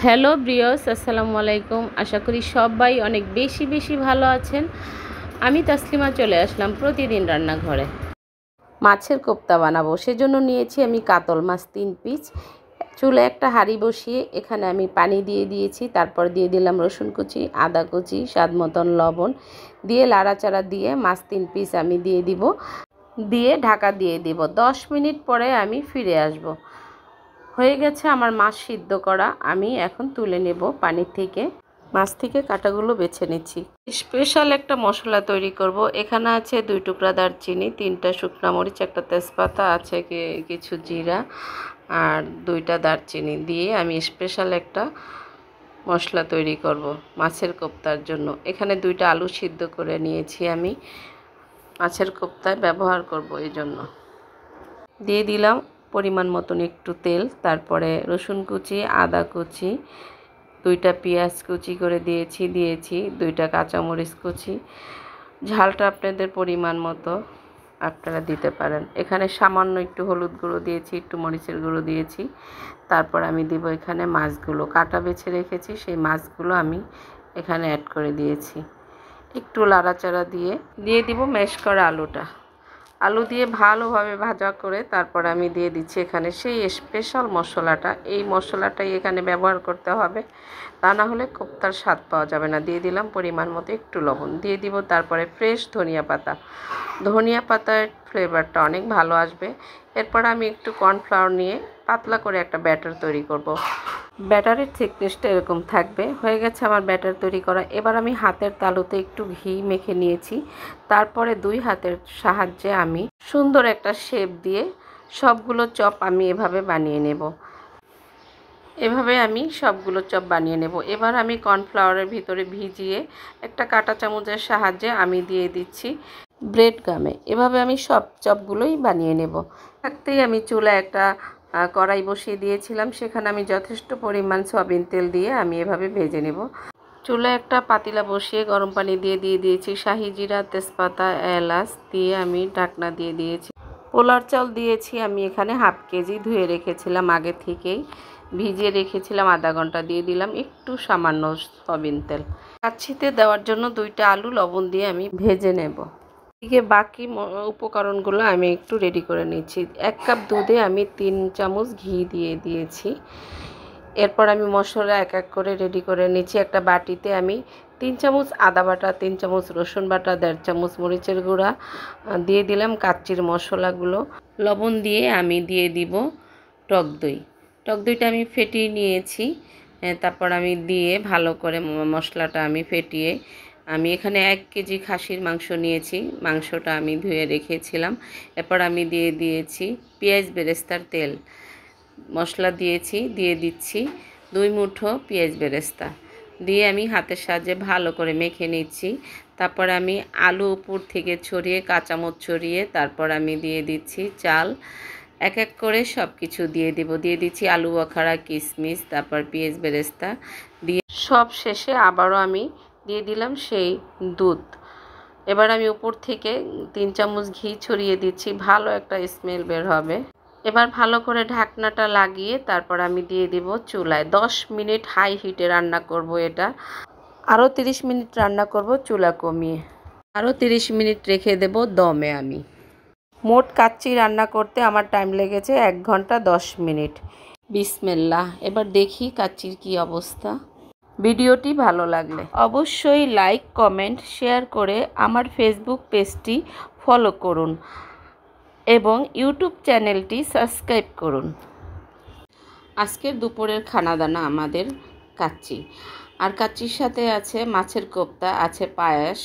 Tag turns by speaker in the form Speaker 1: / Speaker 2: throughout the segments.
Speaker 1: Hello ব্রিয়স, আসসালামু আলাইকুম। আশা করি সবাই অনেক বেশি ভালো আছেন। আমি তাসলিমা চলে আসলাম প্রতিদিন রান্নাঘরে। মাছের কোপ্তা বানাবো, সেজন্য নিয়েছি আমি কাতল মাছ 3 পিস। চুলে একটা হাঁড়ি বসিয়ে এখানে আমি পানি দিয়ে দিয়েছি, তারপর দিয়ে দিলাম রসুন কুচি, আদা কুচি, স্বাদ মতন লবণ দিয়ে লাড়াচাড়া দিয়ে মাছ 3 পিস আমি দিয়ে দিব, দিয়ে ঢাকা দিয়ে দিব। 10 মিনিট পরে আমি ফিরে আসব। হয়ে গেছে আমার মাছ সিদ্ধ করা। আমি এখন তুলে নেব পানি থেকে। মাছ থেকে কাঁটাগুলো বেছে নিচ্ছি। স্পেশাল একটা মশলা তৈরি করব। এখানে আছে 2 টুকরা দারচিনি, 3টা শুকনো মরিচ, একটা তেজপাতা, আছে কিছু জিরা আর 2টা দারচিনি দিয়ে আমি স্পেশাল একটা মশলা তৈরি করব মাছের কোপ্তার জন্য। এখানে 2টা আলু সিদ্ধ করে নিয়েছি, আমি মাছের কোপ্তায় ব্যবহার করব। এই জন্য দিয়ে দিলাম পরিমাণ মতন একটু তেল, তারপরে রসুন কুচি, আদা কুচি, 2টা পেঁয়াজ কুচি করে দিয়েছি 2টা কাঁচামরিচ কুচি। ঝালটা আপনাদের পরিমাণ মতো আপনারা দিতে পারেন। এখানে সামান্য একটু হলুদ গুঁড়ো দিয়েছি, একটু মরিচের গুঁড়ো দিয়েছি। তারপর আমি দিব এখানে মাছগুলো কাটা বেছে রেখেছি, সেই মাছগুলো আমি এখানে অ্যাড করে দিয়েছি। একটু লাড়াচাড়া দিয়ে দিব ম্যাশ করা আলুটা। আলু দিয়ে ভালোভাবে ভাজা করে তারপর আমি দিয়ে দিচ্ছি এখানে সেই স্পেশাল মশলাটা। এই মশলাটাই এখানে ব্যবহার করতে হবে, তা না হলে কোপ্তার স্বাদ পাওয়া যাবে না। দিয়ে দিলাম পরিমাণ মতো একটু লবণ, দিয়ে দিব তারপরে ফ্রেশ ধনিয়া পাতা। ধনিয়া পাতার ফ্লেভারটা অনেক ভালো আসবে। এরপর আমি একটু কর্নফ্লাওয়ার নিয়ে পাতলা করে একটা ব্যাটার তৈরি করব। ব্যাটারের থিকনেসটা এরকম থাকবে। হয়ে গেছে আমার ব্যাটার তৈরি করা। এবার আমি হাতের তালুতে একটু ঘি মেখে নিয়েছি, তারপরে 2 হাতের সাহায্যে আমি সুন্দর একটা শেপ দিয়ে সবগুলো চপ আমি এভাবে বানিয়ে নেব। আমি সবগুলো চপ বানিয়ে নেব। এবার আমি কর্নফ্লাওয়ারের ভিতরে ভিজিয়ে একটা কাঁটা চামচের সাহায্যে আমি দিয়ে দিচ্ছি ব্রেড গামে। এভাবে আমি সব চপগুলোই বানিয়ে নেব। থাকতেই আমি চুলায় একটা কড়াই বসিয়ে দিয়েছিলাম, সেখানে আমি যথেষ্ট পরিমাণ সয়াবিন তেল দিয়ে আমি এভাবে ভেজে নেব। চুলায় একটা পাতিলা বসিয়ে গরম পানি দিয়ে দিয়েছি শাহি জিরা, তেজপাতা, এলাচ দিয়ে আমি ঢাকনা দিয়ে দিয়েছি। পোলার চাল দিয়েছি আমি এখানে হাফ কেজি, ধুয়ে রেখেছিলাম আগে থেকেই, ভিজিয়ে রেখেছিলাম আধা ঘন্টা। দিয়ে দিলাম একটু সামান্য সয়াবিন তেল। কাচ্ছিতে দেওয়ার জন্য 2টা আলু লবণ দিয়ে আমি ভেজে নেব। এদিকে বাকি উপকরণগুলো আমি একটু রেডি করে নিচ্ছি। 1 কাপ দুধে আমি 3 চামচ ঘি দিয়ে দিয়েছি। এরপর আমি মশলা এক এক করে রেডি করে নিচ্ছি। একটা বাটিতে আমি 3 চামচ আদা বাটা, 3 চামচ রসুন বাটা, 1.5 চামচ মরিচের গুঁড়া দিয়ে দিলাম কাচ্চির মশলাগুলো। লবণ দিয়ে আমি দিয়ে দিব টক দই। টক দইটা আমি ফেটিয়ে নিয়েছি। তারপর আমি দিয়ে ভালো করে মশলাটা আমি ফেটিয়ে আমি এখানে 1 কেজি খাসির মাংস নিয়েছি। মাংসটা আমি ধুয়ে রেখেছিলাম। এরপর আমি দিয়ে দিয়েছি পেঁয়াজ বেরেস্তার তেল। মশলা দিয়ে দিচ্ছি 2 মুঠো পেঁয়াজ বেরেস্তা দিয়ে আমি হাতের সাহায্যে ভালো করে মেখে নিচ্ছি। তারপর আমি আলু উপর থেকে ছড়িয়ে, কাঁচামরিচ ছড়িয়ে তারপর আমি দিয়ে দিচ্ছি চাল। এক এক করে সব কিছু দিয়ে দিচ্ছি আলু বখারা, কিশমিশ, তারপর পেঁয়াজ বেরেস্তা দিয়ে সব শেষে আবারও আমি দিয়ে দিলাম সেই দুধ। এবার আমি উপর থেকে 3 চামচ ঘি ছড়িয়ে দিচ্ছি, ভালো একটা স্মেল বের হবে। এবার ভালো করে ঢাকনাটা লাগিয়ে তারপর আমি দিয়ে দিব চুলায়। 10 মিনিট হাই হিটে রান্না করব এটা। আরও 30 মিনিট রান্না করব চুলা কমিয়ে। আরও 30 মিনিট রেখে দেব দমে। আমি মোট কাচ্চি রান্না করতে আমার টাইম লেগেছে 1 ঘন্টা 10 মিনিট। বিসমিল্লাহ। এবার দেখি কাচ্চির কি অবস্থা। ভিডিওটি ভালো লাগলে অবশ্যই লাইক, কমেন্ট, শেয়ার করে আমার ফেসবুক পেজটি ফলো করুন এবং ইউটিউব চ্যানেলটি সাবস্ক্রাইব করুন। আজকের দুপুরের খানাদানা আমাদের কাচ্চি, আর কাচ্চির সাথে আছে মাছের কোপ্তা, আছে পায়েস,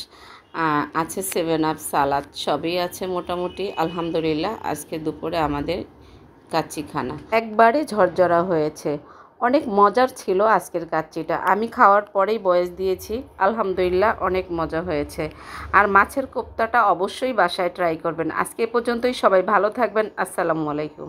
Speaker 1: আছে 7 আপ, সালাদ, সবই আছে মোটামুটি। আলহামদুলিল্লাহ আজকে দুপুরে আমাদের কাচ্চি খানা একবারে ঝরঝরা হয়েছে। অনেক মজার ছিল আজকের কাচ্চিটা। আমি খাওয়ার পরেই ভয়েস দিয়েছি। আলহামদুলিল্লাহ অনেক মজা হয়েছে। আর মাছের কোপ্তাটা অবশ্যই বাসায় ট্রাই করবেন। আজকে পর্যন্তই, সবাই ভালো থাকবেন। আসসালামু আলাইকুম।